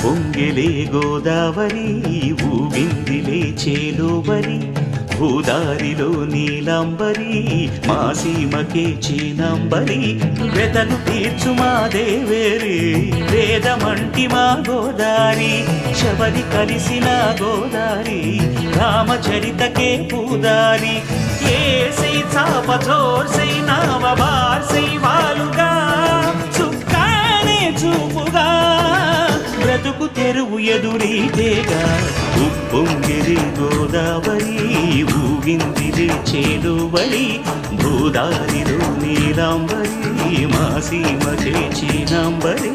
పొంగిలే గోదావరి ఊగిందిలే చేలోబరి భూదారిలో నీలాంబరి మా సీమకే చీనాంబరి వెతలు తీర్చు మా దేవేరి వేదమంటి మా గోదారి శబరి కలిసిన గోదారి రామచరితకే పూదారి ఏసై చాపచోర్సై నావబార్సై వాలుగా చుక్కానే చూపుగా బ్రతుకు తెరువు ఎదురీతేగా ఉప్పొంగిరి గోదావరి ఊగిందిరి చేలువరి భూదారిలో నీలాంబరి మా సీమ చేచినాంబరి